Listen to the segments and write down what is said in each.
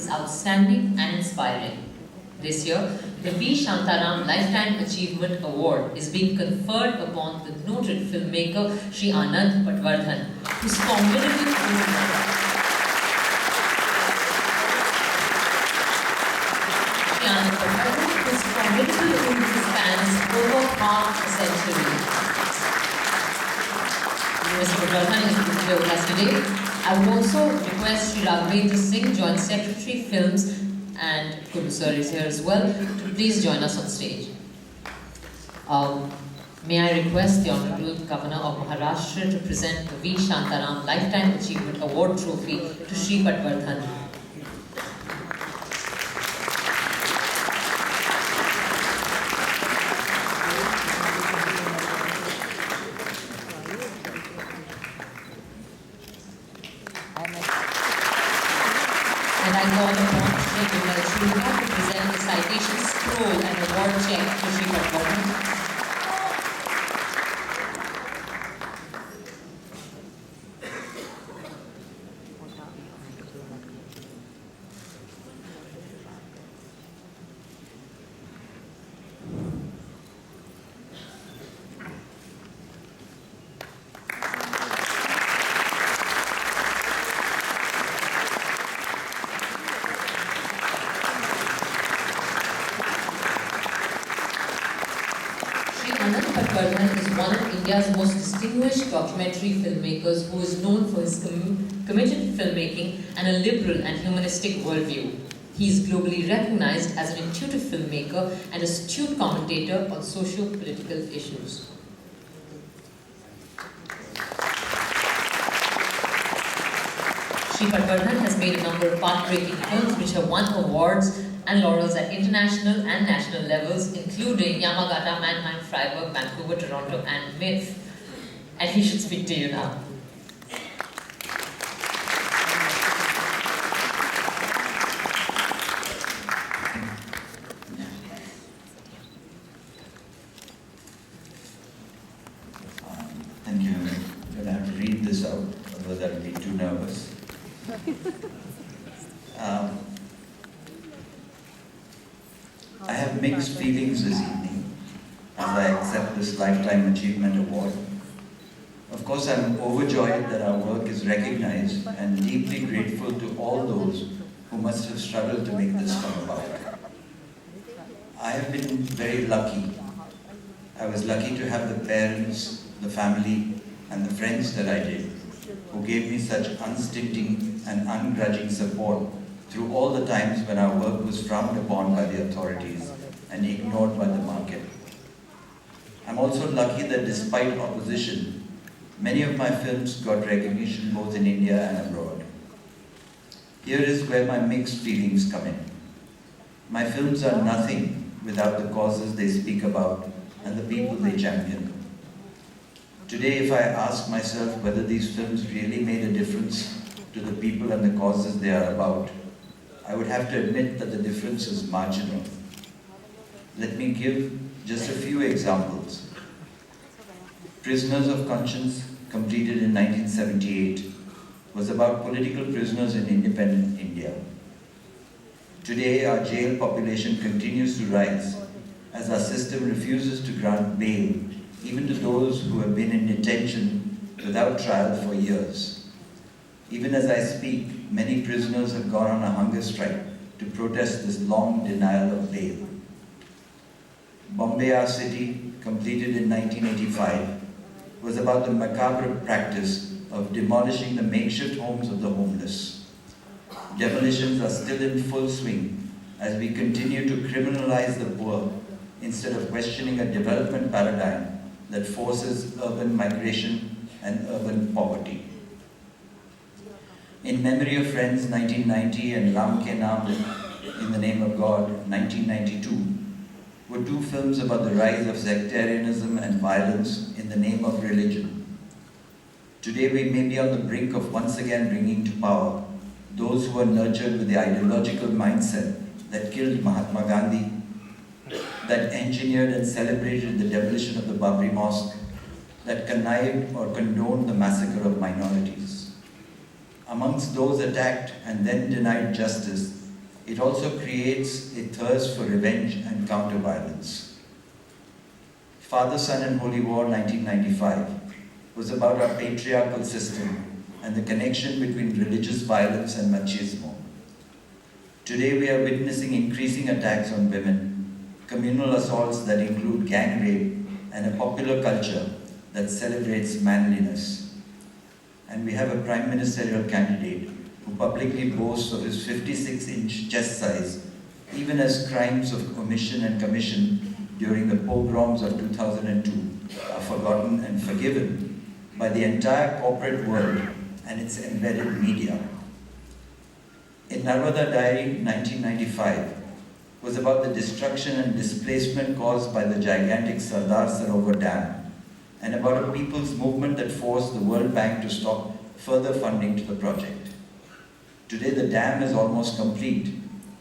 is outstanding and inspiring. This year, the V. Shantaram Lifetime Achievement Award is being conferred upon the noted filmmaker Shri Anand Patwardhan, whose formidable influence spans over half a century. Mr. Patwardhan is here with us today. I would also request Sri Raghavendra Singh, Joint Secretary Films, and Guru Sir is here as well, to please join us on stage. May I request the Honorable Governor of Maharashtra to present the V. Shantaram Lifetime Achievement Award Trophy to Shri Patwardhan. And I call upon Shri to present the citation scroll and award check to Shri Patwardhan. Anand Patwardhan is one of India's most distinguished documentary filmmakers who is known for his committed filmmaking and a liberal and humanistic worldview. He is globally recognized as an intuitive filmmaker and astute commentator on socio-political issues. Shri Patwardhan has made a number of path-breaking films which have won awards and laurels at international and national levels, including Yamagata, Mannheim, Freiburg, Vancouver, Toronto, and MIFF. And he should speak to you now. Thank you. I'm going to have to read this out, otherwise I'll be too nervous. I have mixed feelings this evening as I accept this Lifetime Achievement Award. Of course, I'm overjoyed that our work is recognized and deeply grateful to all those who must have struggled to make this come about. I have been very lucky. I was lucky to have the parents, the family, and the friends that I did, who gave me such unstinting and ungrudging support through all the times when our work was frowned upon by the authorities and ignored by the market. I'm also lucky that despite opposition, many of my films got recognition both in India and abroad. Here is where my mixed feelings come in. My films are nothing without the causes they speak about and the people they champion. Today, if I ask myself whether these films really made a difference to the people and the causes they are about, I would have to admit that the difference is marginal. Let me give just a few examples. Prisoners of Conscience, completed in 1978, was about political prisoners in independent India. Today, our jail population continues to rise as our system refuses to grant bail even to those who have been in detention without trial for years. Even as I speak, many prisoners have gone on a hunger strike to protest this long denial of bail. Bombay, our city, completed in 1985, was about the macabre practice of demolishing the makeshift homes of the homeless. Demolitions are still in full swing as we continue to criminalize the poor instead of questioning a development paradigm that forces urban migration and urban poverty. In Memory of Friends, 1990, and Ram Ke Naam, In the Name of God, 1992, were two films about the rise of sectarianism and violence in the name of religion. Today we may be on the brink of once again bringing to power those who were nurtured with the ideological mindset that killed Mahatma Gandhi, that engineered and celebrated the demolition of the Babri Mosque, that connived or condoned the massacre of minorities. Amongst those attacked and then denied justice it also creates a thirst for revenge and counter-violence. Father, Son and Holy War 1995 was about our patriarchal system and the connection between religious violence and machismo. Today we are witnessing increasing attacks on women, communal assaults that include gang rape, and a popular culture that celebrates manliness. And we have a prime ministerial candidate who publicly boasts of his 56-inch chest size, even as crimes of omission and commission during the pogroms of 2002 are forgotten and forgiven by the entire corporate world and its embedded media. In Narmada Diary 1995 was about the destruction and displacement caused by the gigantic Sardar Sarovar Dam, and about a people's movement that forced the World Bank to stop further funding to the project. Today the dam is almost complete,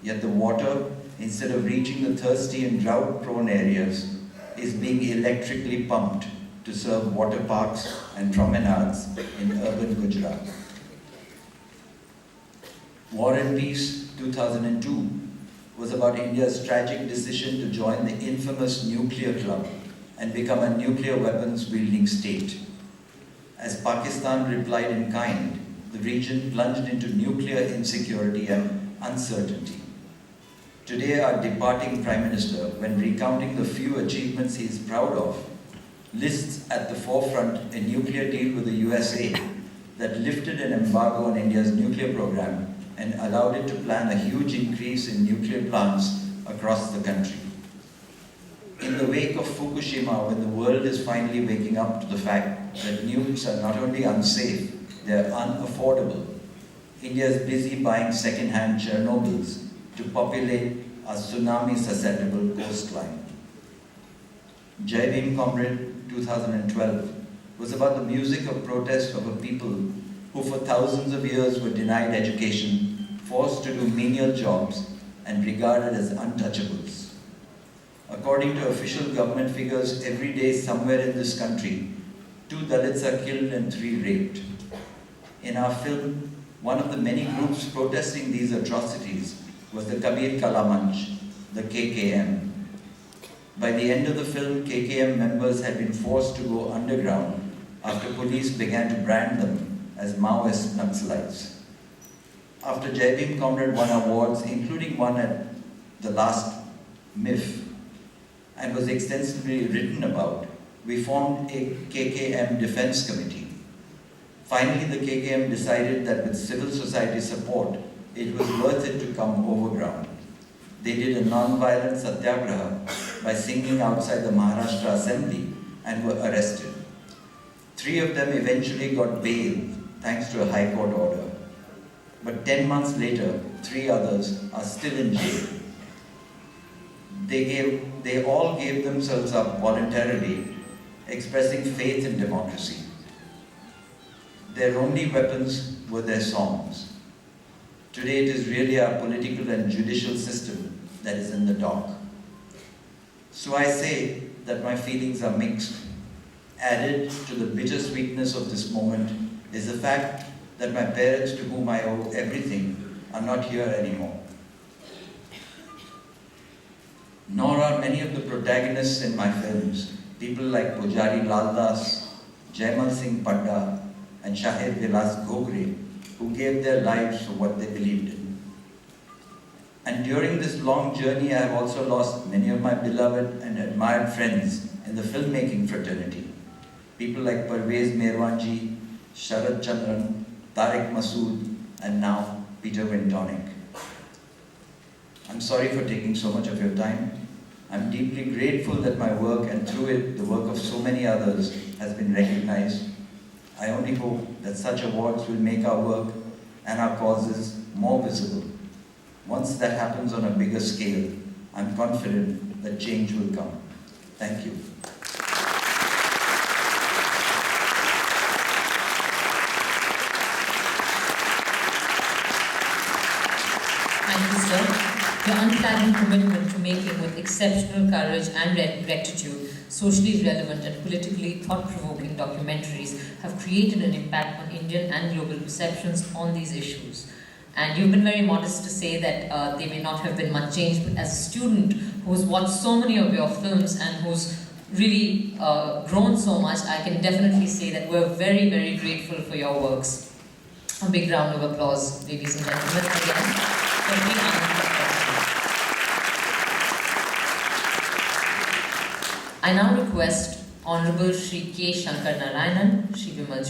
yet the water, instead of reaching the thirsty and drought-prone areas, is being electrically pumped to serve water parks and promenades in urban Gujarat. War and Peace 2002 was about India's tragic decision to join the infamous nuclear club and become a nuclear weapons-wielding state. As Pakistan replied in kind, the region plunged into nuclear insecurity and uncertainty. Today, our departing Prime Minister, when recounting the few achievements he is proud of, lists at the forefront a nuclear deal with the USA that lifted an embargo on India's nuclear program and allowed it to plan a huge increase in nuclear plants across the country. In the wake of Fukushima, when the world is finally waking up to the fact that nukes are not only unsafe, they are unaffordable, India is busy buying second-hand Chernobyls to populate a tsunami-susceptible coastline. Jai Bhim, Comrade 2012 was about the music of protest of a people who for thousands of years were denied education, forced to do menial jobs, and regarded as untouchables. According to official government figures, every day somewhere in this country, 2 Dalits are killed and 3 raped. In our film, one of the many groups protesting these atrocities was the Kabir Kala Manch, the KKM. By the end of the film, KKM members had been forced to go underground after police began to brand them as Maoist Naxalites. After Jai Bhim Comrade won awards, including one at the last MIFF, and was extensively written about, we formed a KKM Defense Committee. Finally, the KKM decided that with civil society support, it was worth it to come overground. They did a non-violent satyagraha by singing outside the Maharashtra Assembly and were arrested. 3 of them eventually got bail thanks to a High Court order. But 10 months later, 3 others are still in jail. They all gave themselves up voluntarily, expressing faith in democracy. Their only weapons were their songs. Today it is really our political and judicial system that is in the dock. So I say that my feelings are mixed. Added to the bittersweetness of this moment is the fact that my parents, to whom I owe everything, are not here anymore. Nor are many of the protagonists in my films, people like Pujari Laldas, Jaimal Singh Padda, and Shahid Vilas Gogre, who gave their lives for what they believed in. And during this long journey, I have also lost many of my beloved and admired friends in the filmmaking fraternity. People like Parvez Merwanji, Sharad Chandran, Tariq Masood, and now Peter Wintonic. I'm sorry for taking so much of your time. I'm deeply grateful that my work, and through it, the work of so many others, has been recognized. I only hope that such awards will make our work and our causes more visible. Once that happens on a bigger scale, I'm confident that change will come. Thank you. Thank you, sir. Your unflagging commitment to making with exceptional courage and rectitude socially relevant and politically thought-provoking documentaries have created an impact on Indian and global perceptions on these issues. And you've been very modest to say that they may not have been much changed, but as a student who's watched so many of your films and who's really grown so much, I can definitely say that we're very, very grateful for your works. A big round of applause, ladies and gentlemen, again, for being Anand Patwardhan. I now request Honorable Shri K. Shankar Narayanan, Shri Vimal